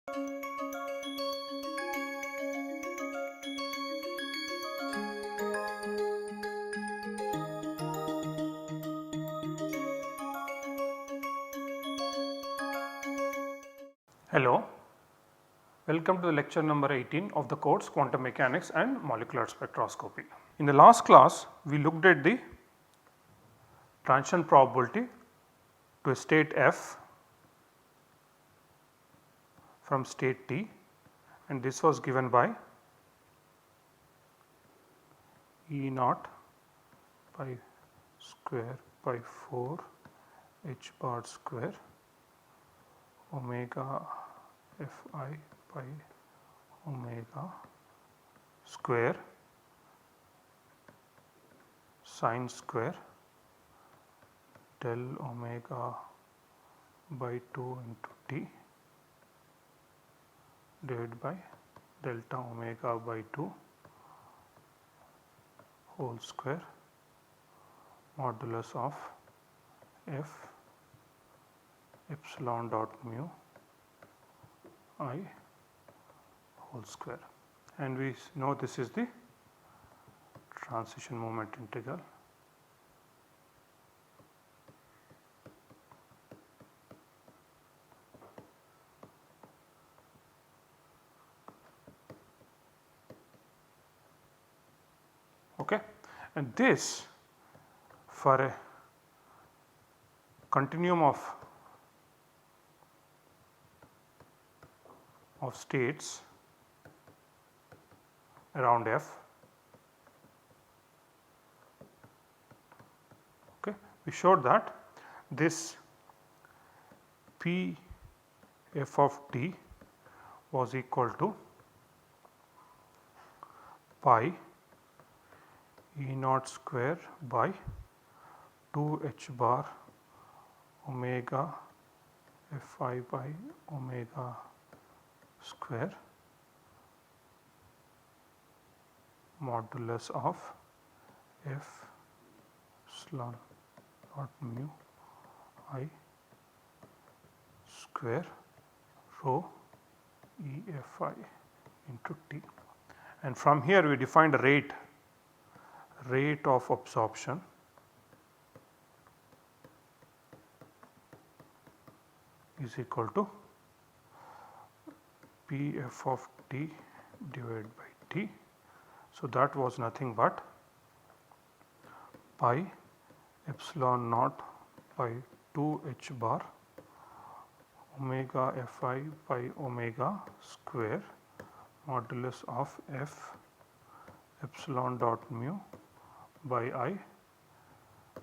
Hello, welcome to the lecture number 18 of the course Quantum Mechanics and Molecular Spectroscopy. In the last class we looked at the transition probability to a state F from state T, and this was given by E naught pi square by 4 h bar square omega Fi by omega square sin square del omega by 2 into T divided by delta omega by 2 whole square modulus of F epsilon dot mu I whole square, and we know this is the transition moment integral. Okay. And this for a continuum of states around F. Okay. We showed that this P f of t was equal to pi E naught square by 2 h bar omega Fi by omega square modulus of F epsilon dot mu I square rho EFI into T, and from here we defined a rate of absorption is equal to P f of t divided by t. So, that was nothing but pi epsilon naught by 2 h bar omega Fi by omega square modulus of F epsilon dot mu by I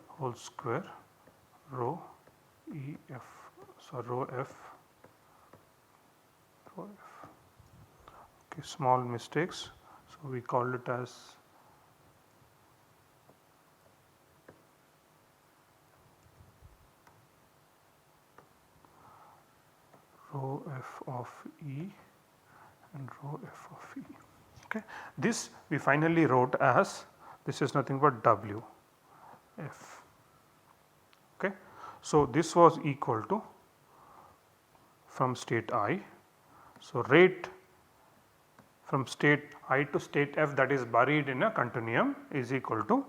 whole square rho E f, so rho f. Okay, small mistakes, so we call it as rho f of E and rho f of E. Okay. This we finally wrote as, this is nothing but W f. Okay. So, this was equal to from state I. So, rate from state I to state F, that is buried in a continuum, is equal to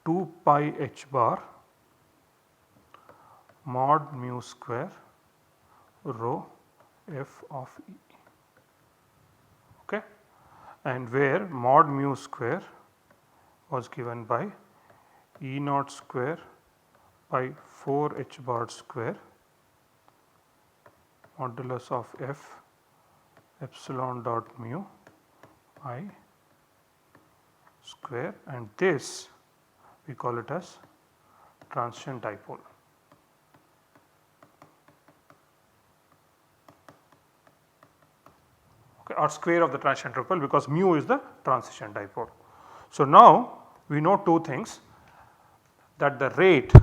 2 pi h bar mod mu square rho f of E. Okay. And where mod mu square was given by E naught square by 4 h bar square modulus of F epsilon dot mu I square, and this we call it as transition dipole. Okay, or square of the transition dipole, because mu is the transition dipole. So, now we know two things, that the rate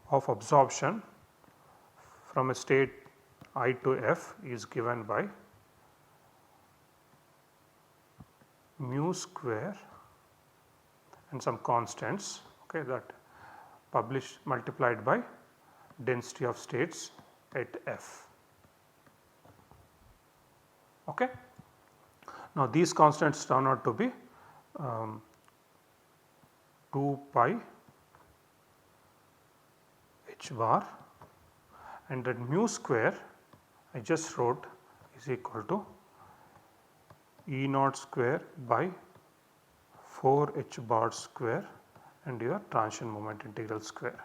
of absorption from a state I to F is given by mu square and some constants, okay, that published multiplied by density of states at F. Okay. Now these constants turn out to be 2 pi h bar, and that mu square I just wrote is equal to E naught square by 4 h bar square and your transition moment integral square.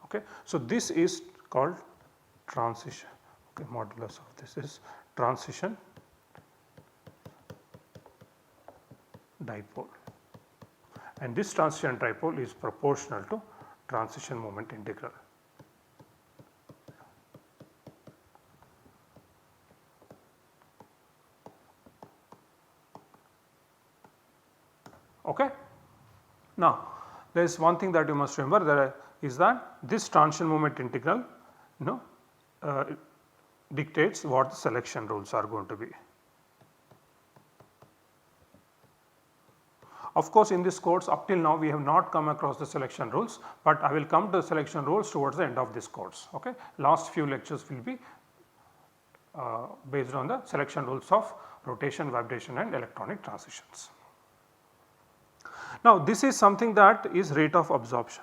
Okay. So this is called transition, okay, modulus of this is transition dipole, and this transition dipole is proportional to transition moment integral. Okay. Now there is one thing that you must remember, that is that this transition moment integral dictates what the selection rules are going to be. Of course, in this course up till now we have not come across the selection rules, but I will come to the selection rules towards the end of this course. Okay. Last few lectures will be based on the selection rules of rotation, vibration and electronic transitions. Now this is something that is rate of absorption.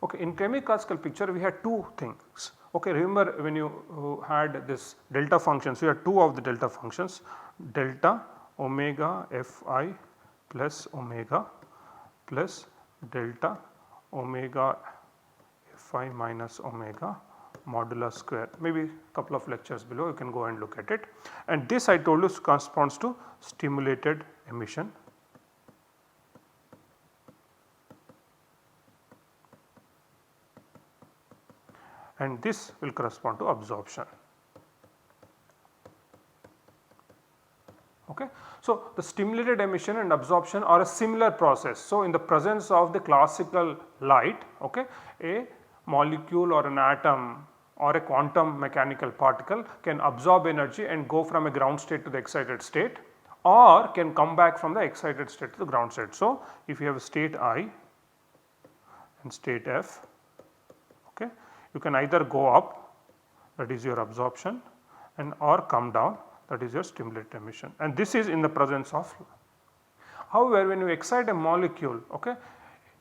Okay, in chemical picture we had two things. Okay, remember when you had this delta functions, we had two of the delta functions, delta omega Fi plus omega plus delta omega Fi minus omega modulus square, maybe a couple of lectures below you can go and look at it, and this I told you corresponds to stimulated emission. And this will correspond to absorption. Okay. So the stimulated emission and absorption are a similar process. So in the presence of the classical light, okay, a molecule or an atom or a quantum mechanical particle can absorb energy and go from a ground state to the excited state, or can come back from the excited state to the ground state. So if you have a state I and state F, okay, you can either go up, that is your absorption, and or come down, that is your stimulated emission, and this is in the presence of. However, when you excite a molecule, okay,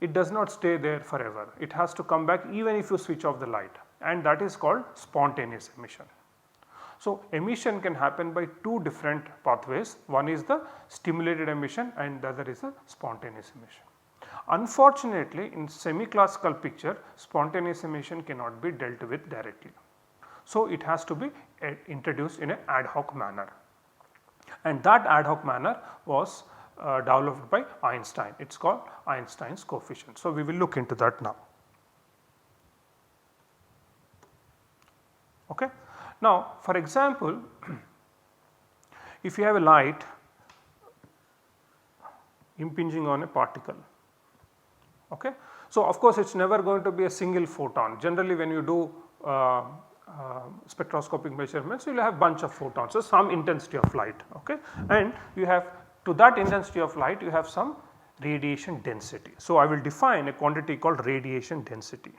it does not stay there forever, it has to come back even if you switch off the light, and that is called spontaneous emission. So emission can happen by two different pathways, one is the stimulated emission and the other is the spontaneous emission. Unfortunately, in semi-classical picture spontaneous emission cannot be dealt with directly. So it has to be introduced in an ad hoc manner, and that ad hoc manner was developed by Einstein. It is called Einstein's coefficient. So we will look into that now. Okay. Now for example, if you have a light impinging on a particle, okay. So of course it is never going to be a single photon. Generally when you do spectroscopic measurements, you will have bunch of photons, so some intensity of light, okay, and you have to that intensity of light you have some radiation density. So I will define a quantity called radiation density.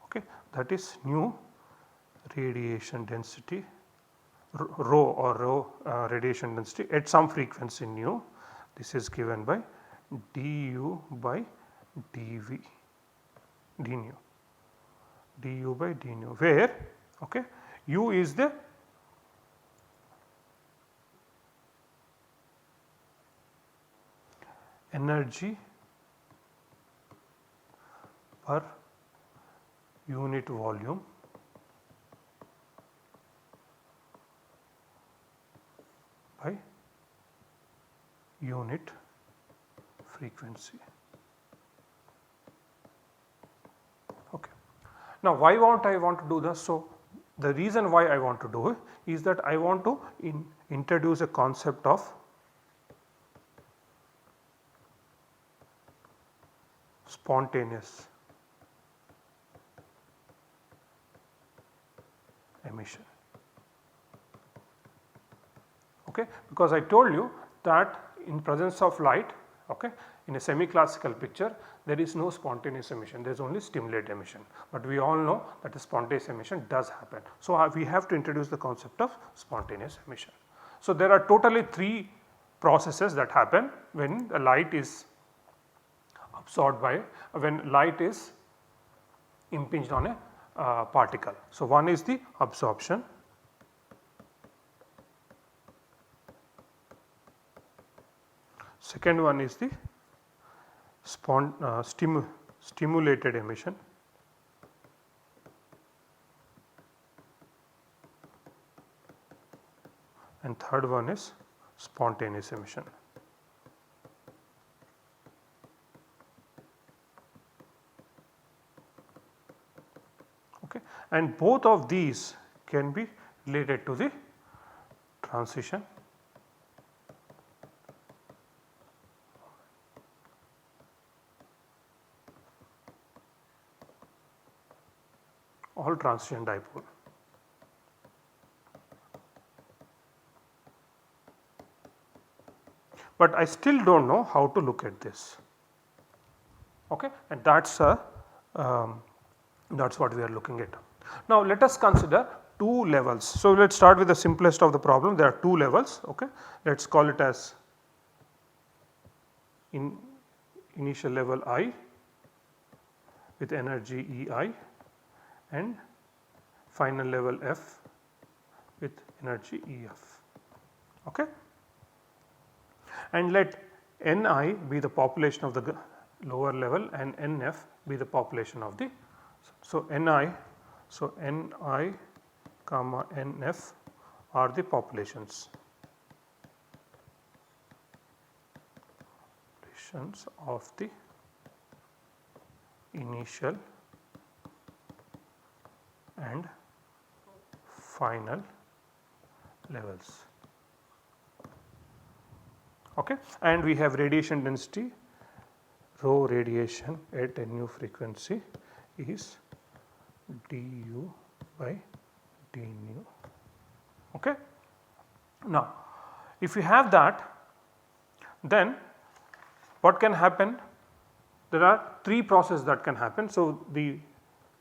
Okay, that is nu radiation density, rho or rho radiation density at some frequency nu. This is given by du by dv, dnu, du by dnu, where okay, u is the energy per unit volume by unit frequency. Okay. Now why I want to do this? So the reason why I want to do it is that I want to introduce a concept of spontaneous emission. Okay, because I told you that in presence of light, okay, in a semi-classical picture there is no spontaneous emission, there is only stimulated emission, but we all know that the spontaneous emission does happen. So, we have to introduce the concept of spontaneous emission. So, there are totally 3 processes that happen when the light is absorbed by, when light is impinged on a particle. So, one is the absorption, second one is the stimulated emission, and third one is spontaneous emission. Okay. And both of these can be related to the transition or transition dipole. But I still do not know how to look at this, okay, and that is what we are looking at. Now let us consider 2 levels. So let us start with the simplest of the problem. There are 2 levels, okay. Let us call it as initial level I with energy EI and final level F with energy EF, okay. And let Ni be the population of the lower level and Nf be the population of the, so Ni comma Nf are the populations of the initial and final levels, okay. And we have radiation density, rho radiation at Nu frequency is du by dnu, okay. Now if you have that, then what can happen? There are 3 processes that can happen. So the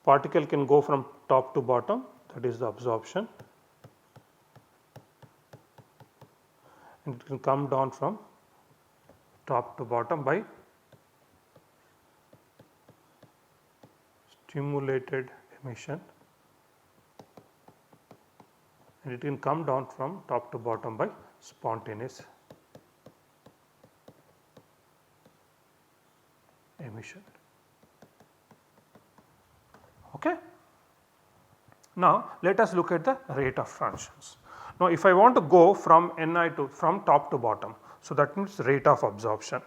particle can go from top to bottom, that is the absorption, and it can come down from top to bottom by stimulated emission, and it can come down from top to bottom by spontaneous emission, okay. Now let us look at the rate of transitions. Now if I want to go from Ni to from top to bottom, so that means rate of absorption.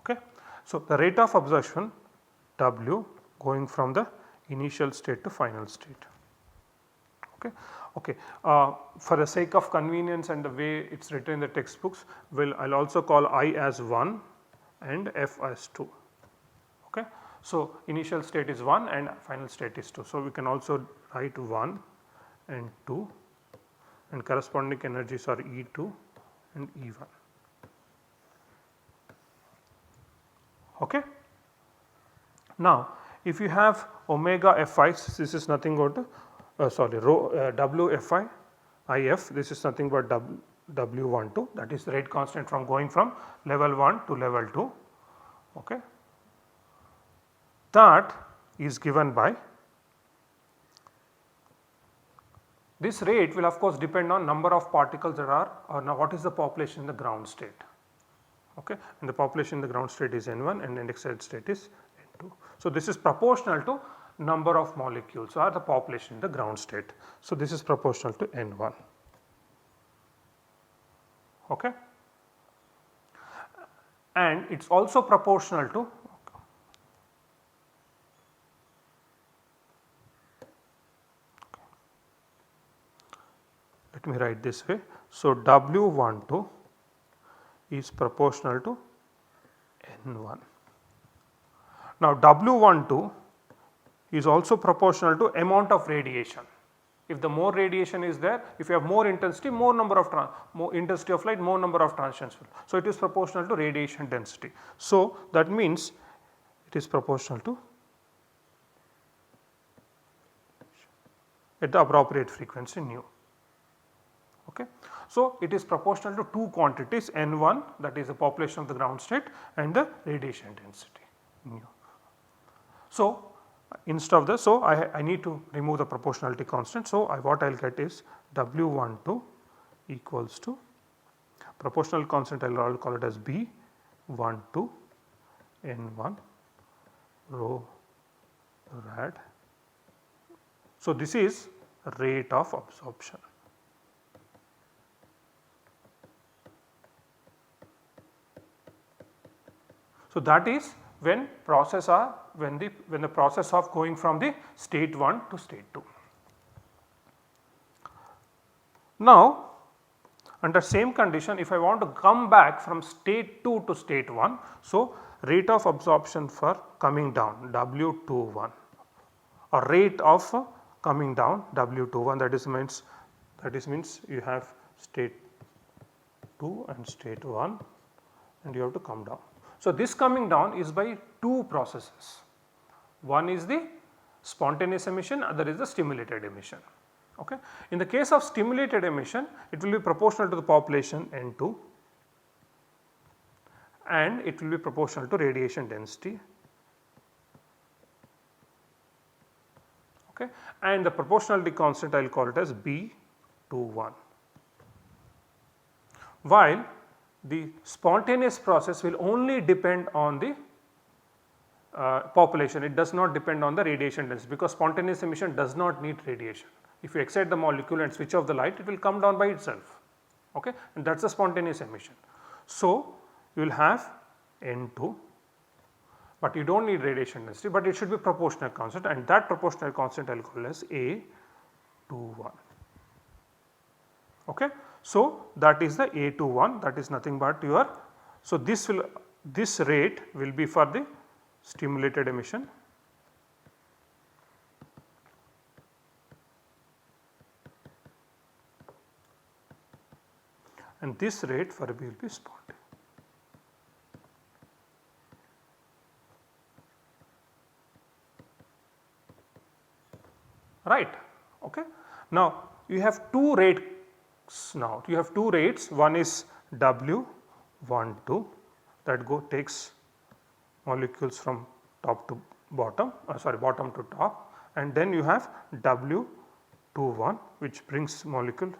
Okay. So the rate of absorption W going from the initial state to final state. Okay. Okay. For the sake of convenience and the way it is written in the textbooks, I will also call I as 1 and F as 2. Okay. So initial state is 1 and final state is 2. So we can also write 1 and 2, and corresponding energies are E2 and E1. Okay. Now if you have omega Fi, this is nothing but rho W Fi IF, this is nothing but W12, that is the rate constant from going from level 1 to level 2. Okay. That is given by, this rate will of course depend on number of particles there are, or now what is the population in the ground state. Okay. And the population in the ground state is N1 and in excited state is N2. So this is proportional to number of molecules or the population in the ground state. So this is proportional to N1. Okay. And it is also proportional to, let me write this way. So W12 is proportional to N1. Now W12 is also proportional to amount of radiation. If the more radiation is there, if you have more intensity, more number of more intensity of light, more number of transitions. So it is proportional to radiation density. So that means it is proportional to at the appropriate frequency nu. Okay. So it is proportional to two quantities N1, that is the population of the ground state, and the radiation density nu. So instead of this, so I need to remove the proportionality constant. So what I will get is W12 equals to proportional constant, I will call it as B12 N1 rho rad. So this is rate of absorption. So that is when the process of going from the state 1 to state 2. Now under same condition, if I want to come back from state 2 to state 1, so rate of absorption for coming down W21 or rate of coming down W21, that means you have state 2 and state 1 and you have to come down. So this coming down is by two processes. One is the spontaneous emission, other is the stimulated emission. Okay. In the case of stimulated emission, it will be proportional to the population N2 and it will be proportional to radiation density. Okay. And the proportionality constant I will call it as B21. While the spontaneous process will only depend on the population, it does not depend on the radiation density, because spontaneous emission does not need radiation. If you excite the molecule and switch off the light, it will come down by itself, okay, and that is a spontaneous emission. So you will have N2, but you do not need radiation density, but it should be proportional constant, and that proportional constant I will call as A21. Okay. So that is the A21, that is nothing but your, so this rate will be for the stimulated emission, and this rate for B will be spontaneous. Right. Okay. Now you have two rates. Now you have two rates. One is W12 that takes molecules from top to bottom, bottom to top, and then you have W21 which brings molecule.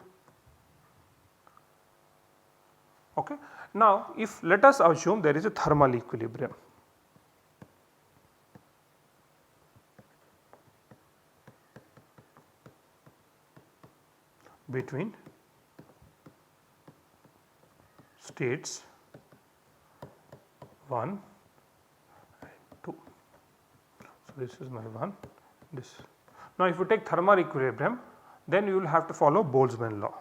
Okay. Now if let us assume there is a thermal equilibrium. Between states 1 and 2. So this is my 1, this. Now if you take thermal equilibrium, then you will have to follow Boltzmann law.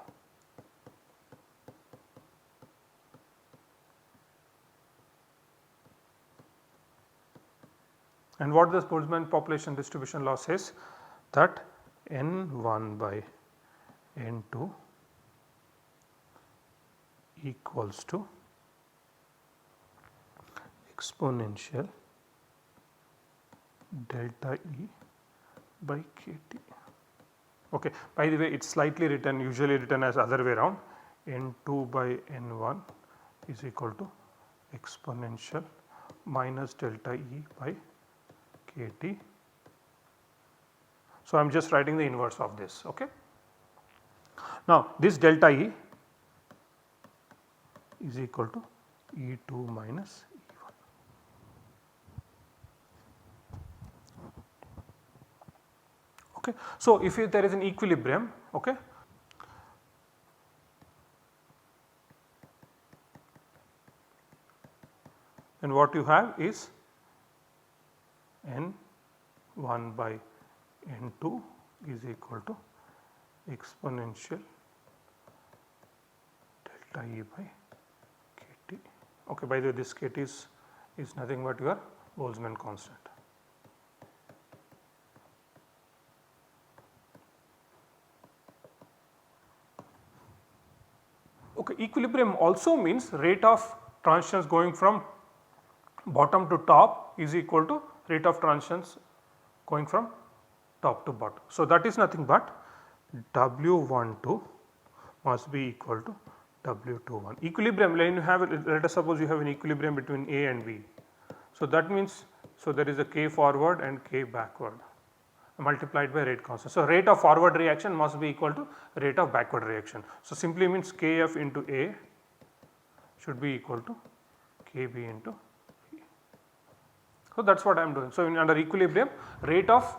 And what this Boltzmann population distribution law says, that N1 by N2 equals to exponential delta E by kT. Okay. By the way, it is slightly written, usually written as other way around, N2 by N1 is equal to exponential minus delta E by kT. So I am just writing the inverse of this. Okay. Now this delta E is equal to E2 minus E1. Okay. So if there is an equilibrium, okay, then what you have is N1 by N2 is equal to exponential delta E by kT. Okay, by the way, this kT is is nothing but your Boltzmann constant. Okay, equilibrium also means rate of transitions going from bottom to top is equal to rate of transitions going from top to bottom. So, that is nothing but W12 must be equal to W21. Equilibrium, when you have, let us suppose you have an equilibrium between A and B. So, that means, so there is a K forward and K backward multiplied by rate constant. So, rate of forward reaction must be equal to rate of backward reaction. So, simply means Kf into A should be equal to Kb into B. So, that is what I am doing. So, under equilibrium, rate of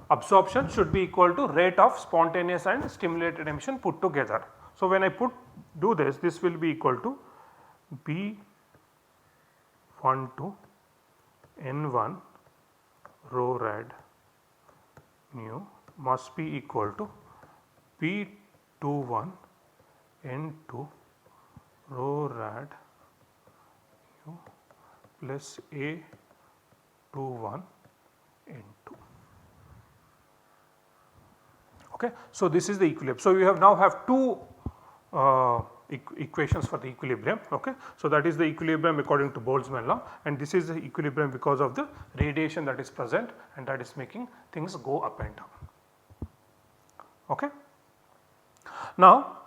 absorption should be equal to rate of spontaneous and stimulated emission put together. So, when I do this, this will be equal to B12 N1 rho rad nu must be equal to B21 N2 rho rad nu plus A21 N2. Okay. So, this is the equilibrium. So, you have now have two equations for the equilibrium. Okay. So, that is the equilibrium according to Boltzmann law, and this is the equilibrium because of the radiation that is present and that is making things go up and down. Okay. Now,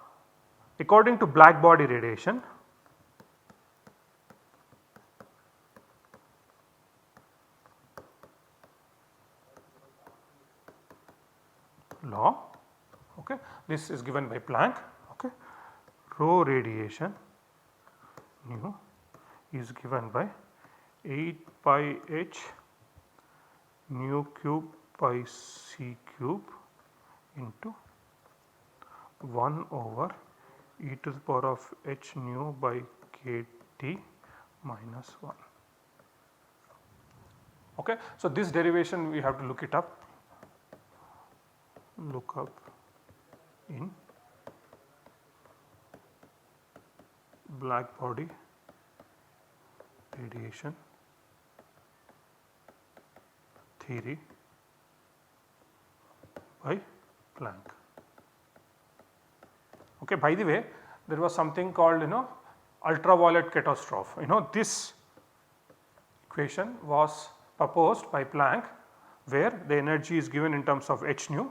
according to Blackbody radiation, law, okay, this is given by Planck. Okay. Rho radiation nu is given by 8 pi h nu cube by c cube into 1 over e to the power of h nu by kT minus 1. Okay. So, this derivation we have to look up in Blackbody radiation theory by Planck. Okay, by the way, there was something called ultraviolet catastrophe. This equation was proposed by Planck where the energy is given in terms of h nu,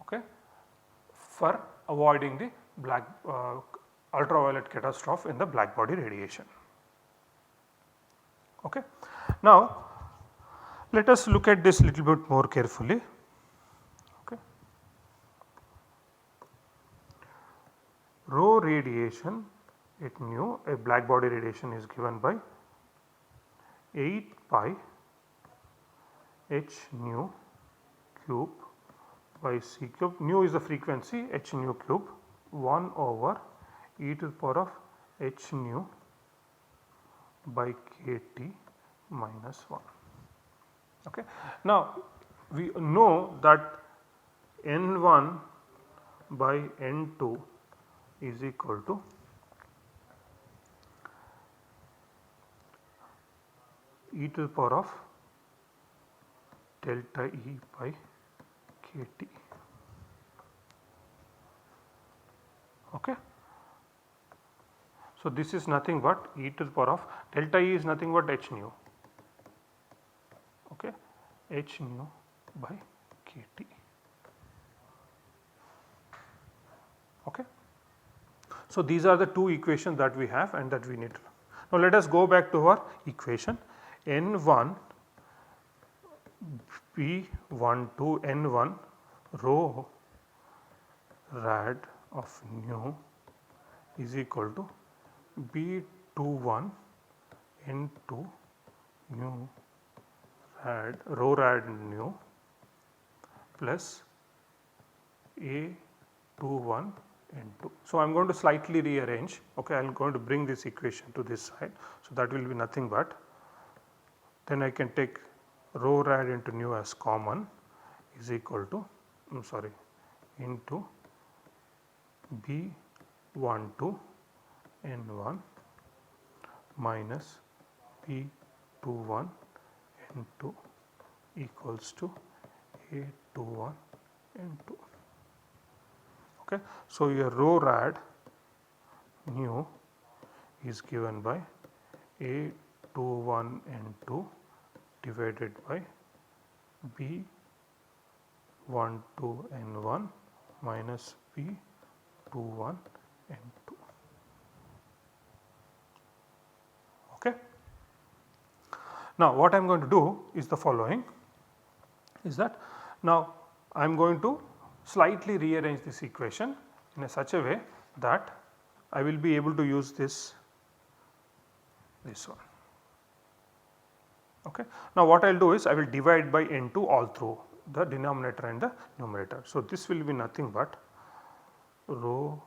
okay, for avoiding the ultraviolet catastrophe in the Blackbody radiation. Okay. Now, let us look at this little bit more carefully. Okay. Rho radiation at nu, a Blackbody radiation is given by 8 pi h nu cube by c cube. Nu is the frequency, h nu cube 1 over e to the power of h nu by kT minus 1. Okay. Now, we know that N1 by N2 is equal to e to the power of delta E by kT. Okay. So, this is nothing but e to the power of delta E is nothing but h nu, okay, h nu by kT. Okay. So, these are the two equations that we have and that we need to know. Now, let us go back to our equation N1 B12 N1 rho rad of nu is equal to B21 N2 nu rad rho rad nu plus A21 N2. So, I am going to slightly rearrange, okay, I am going to bring this equation to this side. So, that will be nothing but, then I can take rho rad into nu as common is equal to into B12 N1 minus B21 A21 N2 equals to A21 N2. Okay. So, your rho rad nu is given by A21 N2 divided by B12 N1 minus B21 N2. Okay. Now, what I am going to do is the following, is that now I am going to slightly rearrange this equation in such a way that I will be able to use this one. Okay. Now, what I will do is I will divide by N2 all through the denominator and the numerator. So, this will be nothing but rho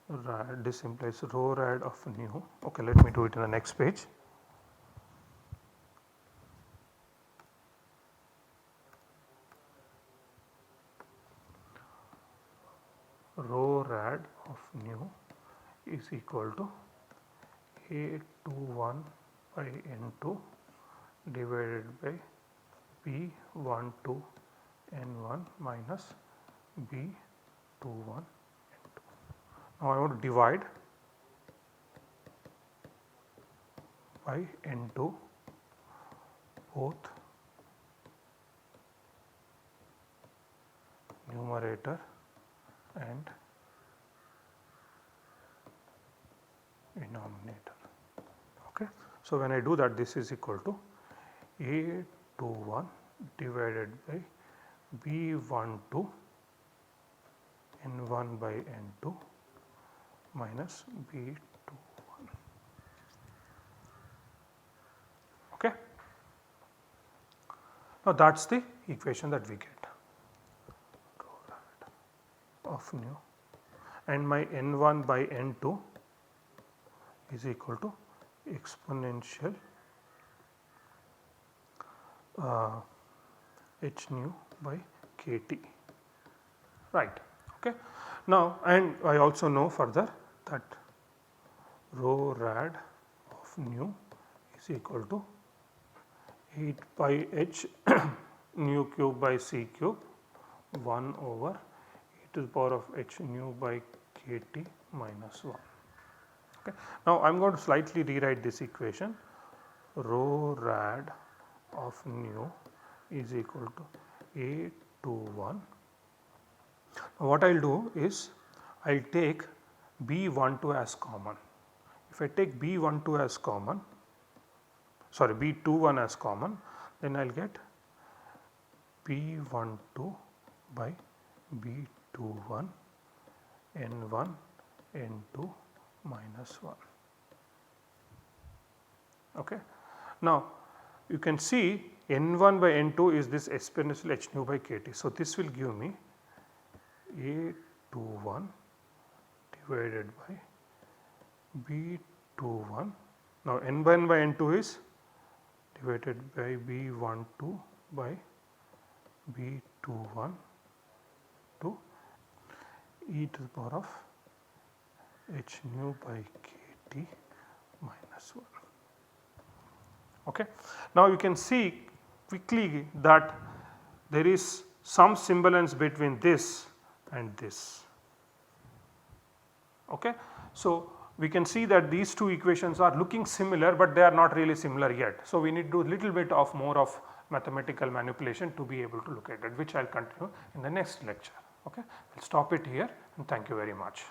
rad, this implies rho rad of nu. Okay, let me do it in the next page. Rho rad of nu is equal to A21 by N2 divided by B12 N1 minus B21 N2. Now, I want to divide by N2 both numerator and denominator. Okay. So, when I do that, this is equal to A21 divided by B12 N1 by N2 minus B21. Okay. Now, that is the equation that we get of nu, and my N1 by N2 is equal to exponential h nu by kT, right. Okay. Now, and I also know further that rho rad of nu is equal to 8 pi h nu cube by c cube 1 over e to the power of h nu by kT minus 1. Okay. Now, I am going to slightly rewrite this equation. Rho rad of nu is equal to A21. Now, what I will do is I will take B12 as common. If I take B12 as common, sorry, B21 as common, then I will get B12 by B21 N1 N2 minus 1. Okay. Now, you can see N1 by N2 is this exponential h nu by kT. So, this will give me A21 divided by B21. Now, N1 by N2 is divided by B12 by B21 to e to the power of h nu by kT minus 1. Okay. Now, you can see quickly that there is some semblance between this and this. Okay. So, we can see that these two equations are looking similar, but they are not really similar yet. So, we need to do a little bit of more of mathematical manipulation to be able to look at it, which I will continue in the next lecture. Okay. We will stop it here, and thank you very much.